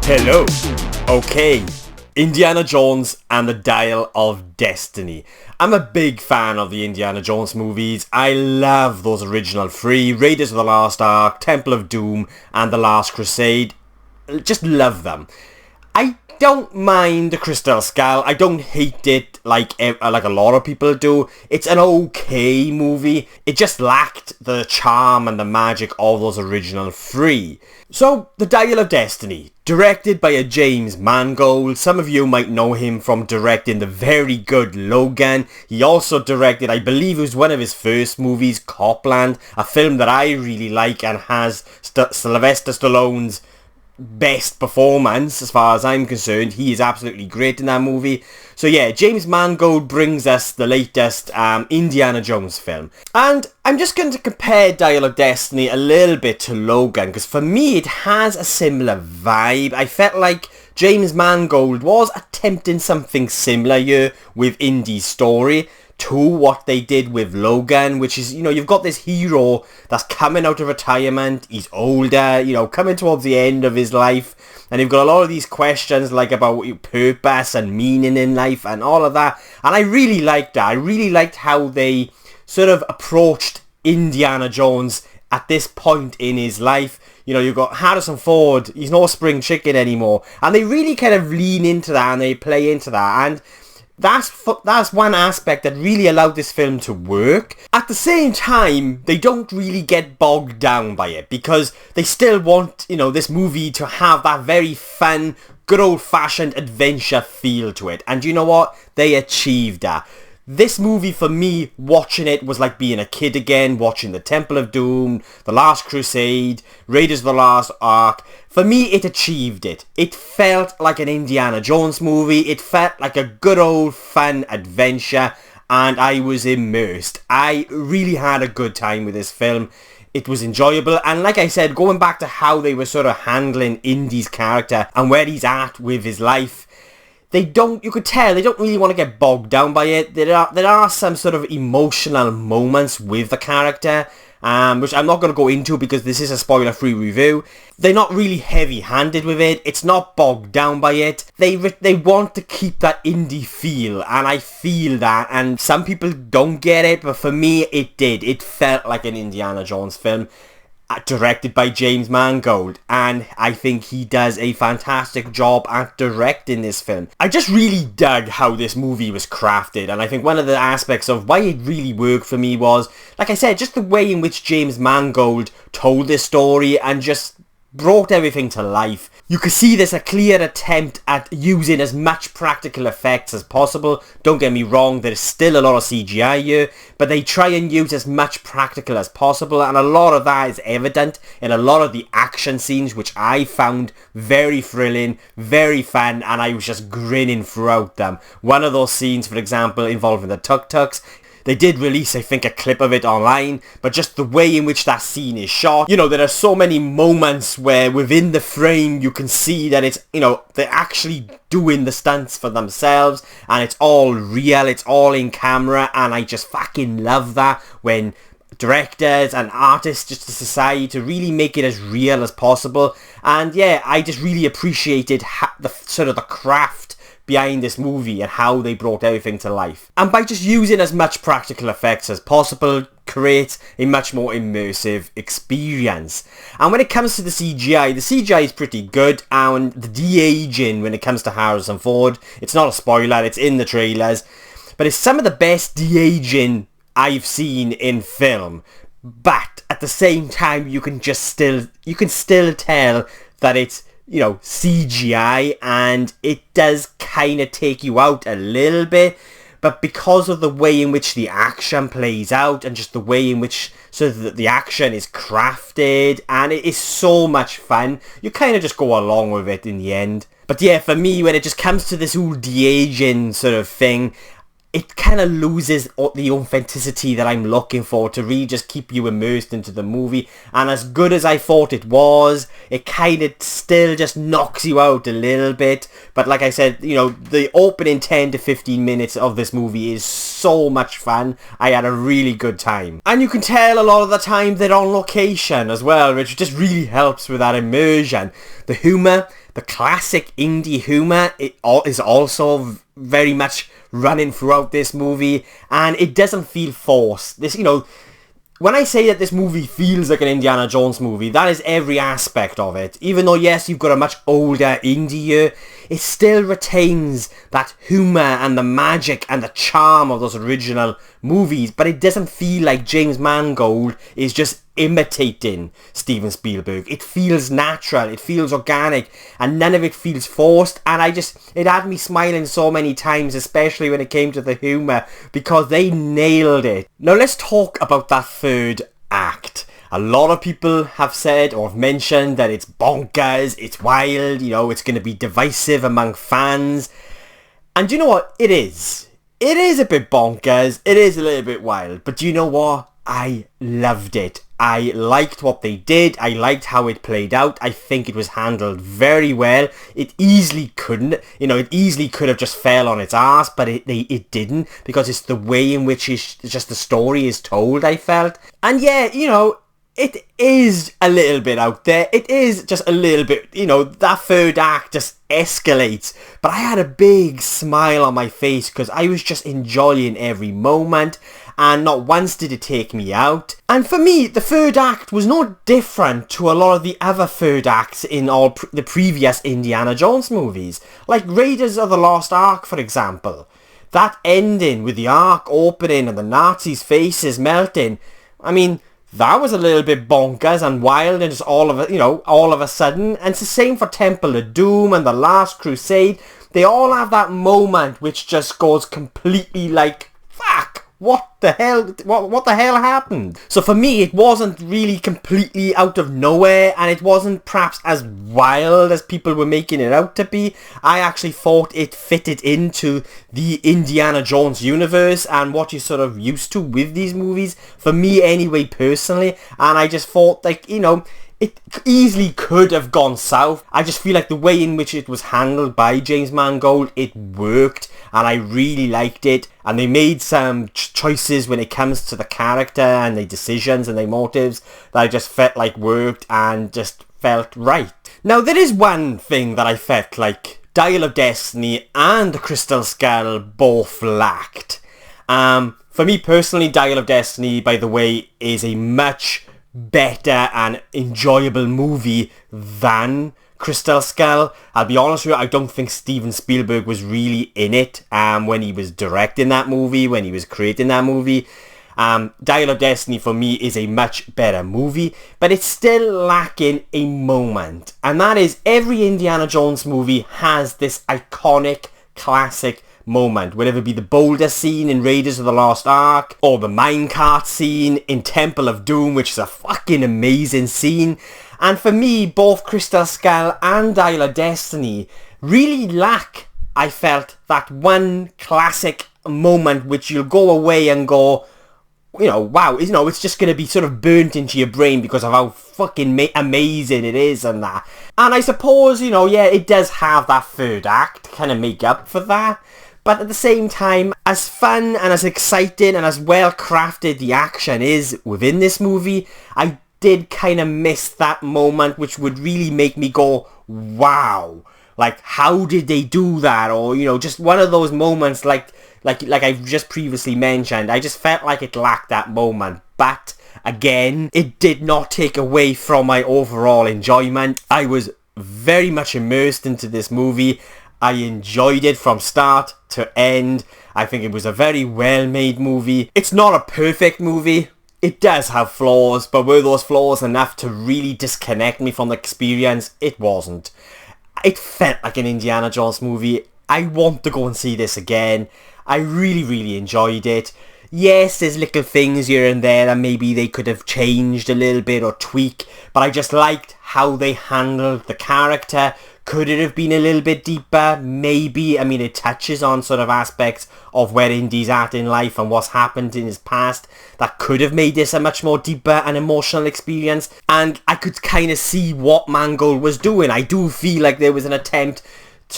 Hello. Okay. Indiana Jones and the Dial of Destiny. I'm a big fan of the Indiana Jones movies. I love those original three: Raiders of the Lost Ark, Temple of Doom, and The Last Crusade. Just love them. I don't mind the Crystal Skull. I don't hate it like a lot of people do. It's an okay movie. It just lacked the charm and the magic of those original three. So, The Dial of Destiny, directed by a James Mangold. Some of you might know him from directing the very good Logan. He also directed, I believe it was one of his first movies, Copland, a film that I really like and has Sylvester Stallone's best performance as far as I'm concerned. He is absolutely great in that movie. So yeah, James Mangold brings us the latest Indiana Jones film. And I'm just going to compare Dial of Destiny a little bit to Logan, because for me it has a similar vibe. I felt like James Mangold was attempting something similar here with Indy's story to what they did with Logan, which is, you've got this hero that's coming out of retirement, he's older, coming towards the end of his life, and you've got a lot of these questions like about purpose and meaning in life and all of that, and I really liked that. I really liked how they sort of approached Indiana Jones at this point in his life. You've got Harrison Ford, he's no spring chicken anymore, and they really kind of lean into that and they play into that, and that's one aspect that really allowed this film to work. At the same time, they don't really get bogged down by it, because they still want, this movie to have that very fun, good old-fashioned adventure feel to it. And you know what? They achieved that. This movie, for me, watching it was like being a kid again, watching the Temple of Doom, The Last Crusade, Raiders of the Lost Ark. For me, it achieved it. It felt like an Indiana Jones movie. It felt like a good old fun adventure, and I was immersed. I really had a good time with this film. It was enjoyable, and like I said, going back to how they were sort of handling Indy's character and where he's at with his life, you could tell they don't really want to get bogged down by it. There are some sort of emotional moments with the character, which I'm not going to go into because this is a spoiler-free review. They're not really heavy-handed with it. It's not bogged down by it. They want to keep that indie feel, and I feel that, and some people don't get it, but for me, it did. It felt like an Indiana Jones film, directed by James Mangold, and I think he does a fantastic job at directing this film. I just really dug how this movie was crafted, and I think one of the aspects of why it really worked for me was, like I said, just the way in which James Mangold told this story and just brought everything to life. You could see there's a clear attempt at using as much practical effects as possible. Don't get me wrong, there's still a lot of CGI here, but they try and use as much practical as possible, and a lot of that is evident in a lot of the action scenes, which I found very thrilling, very fun, and I was just grinning throughout them. One of those scenes, for example, involving the tuk-tuks, they did release, I think, a clip of it online, but just the way in which that scene is shot, there are so many moments where within the frame you can see that it's, they're actually doing the stunts for themselves, and it's all real, it's all in camera, and I just fucking love that when directors and artists just decide to really make it as real as possible. And yeah, I just really appreciated the sort of the craft behind this movie and how they brought everything to life. And by just using as much practical effects as possible, creates a much more immersive experience. And when it comes to the CGI is pretty good, and the de-aging when it comes to Harrison Ford, it's not a spoiler, it's in the trailers, but it's some of the best de-aging I've seen in film. But at the same time, you can still tell that it's CGI, and it does kind of take you out a little bit, but because of the way in which the action plays out and just the way in which the action is crafted, and it is so much fun, you kind of just go along with it in the end. But yeah, for me, when it just comes to this whole de-aging sort of thing, it kind of loses the authenticity that I'm looking for to really just keep you immersed into the movie. And as good as I thought it was, it kind of still just knocks you out a little bit. But like I said, the opening 10 to 15 minutes of this movie is so much fun. I had a really good time. And you can tell a lot of the time they're on location as well, which just really helps with that immersion. The humour, The classic indie humour is also very much running throughout this movie, and it doesn't feel forced. When I say that this movie feels like an Indiana Jones movie, that is every aspect of it. Even though, yes, you've got a much older Indy year, it still retains that humour and the magic and the charm of those original movies, but it doesn't feel like James Mangold is just imitating Steven Spielberg. It feels natural, it feels organic, and none of it feels forced, and it had me smiling so many times, especially when it came to the humour, because they nailed it. Now let's talk about that third act. A lot of people have said or have mentioned that it's bonkers, it's wild, it's going to be divisive among fans. And you know what? It is. It is a bit bonkers, it is a little bit wild, but you know what? I loved it. I liked what they did. I liked how it played out. I think it was handled very well. It easily couldn't. It easily could have just fell on its ass, but it didn't, because it's the way in which just the story is told, I felt. And yeah, it is a little bit out there. It is just a little bit, that third act just escalates. But I had a big smile on my face because I was just enjoying every moment, and not once did it take me out. And for me, the third act was no different to a lot of the other third acts in all the previous Indiana Jones movies. Like Raiders of the Lost Ark, for example. That ending with the Ark opening and the Nazis' faces melting. I mean, that was a little bit bonkers and wild, and just all of a sudden. And it's the same for Temple of Doom and The Last Crusade. They all have that moment which just goes completely like, fuck, what the hell? What the hell happened? So for me, it wasn't really completely out of nowhere, and it wasn't perhaps as wild as people were making it out to be. I actually thought it fitted into the Indiana Jones universe and what you're sort of used to with these movies. For me anyway, personally. And I just thought, it easily could have gone south. I just feel like the way in which it was handled by James Mangold, it worked, and I really liked it. And they made some choices when it comes to the character and the decisions and the motives that I just felt like worked and just felt right. Now, there is one thing that I felt like Dial of Destiny and The Crystal Skull both lacked. For me personally, Dial of Destiny, by the way, is a much better and enjoyable movie than Crystal Skull. I'll be honest with you, I don't think Steven Spielberg was really in it when he was directing that movie, when he was creating that movie. Dial of Destiny for me is a much better movie, but it's still lacking a moment. And that is, every Indiana Jones movie has this iconic, classic moment, whether it be the boulder scene in Raiders of the Lost Ark, or the minecart scene in Temple of Doom, which is a fucking amazing scene. And for me, both Crystal Skull and Dial of Destiny really lack, I felt, that one classic moment which you'll go away and go, wow, it's just going to be sort of burnt into your brain because of how fucking amazing it is and that. And I suppose, yeah, it does have that third act to kind of make up for that. But at the same time, as fun and as exciting and as well crafted the action is within this movie, I did kind of miss that moment which would really make me go, wow, like how did they do that? Or, just one of those moments like I've just previously mentioned. I just felt like it lacked that moment. But again, it did not take away from my overall enjoyment. I was very much immersed into this movie. I enjoyed it from start to end. I think it was a very well-made movie. It's not a perfect movie. It does have flaws, but were those flaws enough to really disconnect me from the experience? It wasn't. It felt like an Indiana Jones movie. I want to go and see this again. I really, really enjoyed it. Yes, there's little things here and there that maybe they could have changed a little bit or tweak, but I just liked how they handled the character. Could it have been a little bit deeper? Maybe. I mean, it touches on sort of aspects of where Indy's at in life and what's happened in his past that could have made this a much more deeper and emotional experience. And I could kind of see what Mangold was doing. I do feel like there was an attempt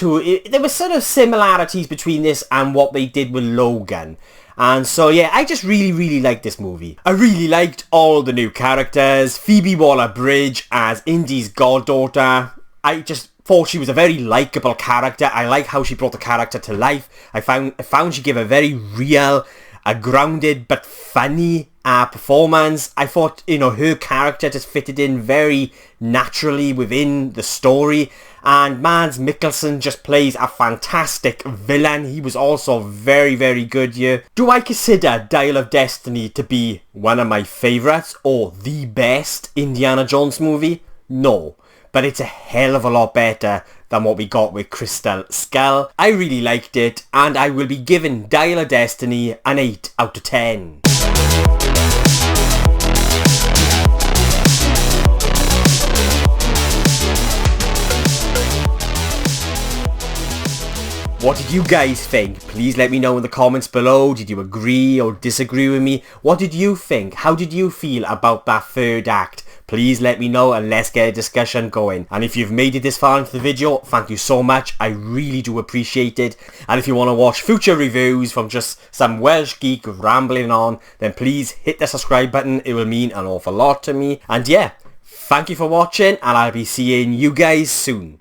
there were sort of similarities between this and what they did with Logan. And so yeah, I just really, really liked this movie. I really liked all the new characters. Phoebe Waller-Bridge as Indy's goddaughter. I just thought she was a very likeable character. I like how she brought the character to life. I found she gave a very real, a grounded but funny performance. I thought, her character just fitted in very naturally within the story. And Mads Mikkelsen just plays a fantastic villain. He was also very, very good here. Do I consider Dial of Destiny to be one of my favourites or the best Indiana Jones movie? No. But it's a hell of a lot better than what we got with Crystal Skull. I really liked it, and I will be giving Dial of Destiny an 8 out of 10. What did you guys think? Please let me know in the comments below. Did you agree or disagree with me? What did you think? How did you feel about that third act? Please let me know and let's get a discussion going. And if you've made it this far into the video, thank you so much. I really do appreciate it. And if you want to watch future reviews from just some Welsh geek rambling on, then please hit the subscribe button. It will mean an awful lot to me. And yeah, thank you for watching, and I'll be seeing you guys soon.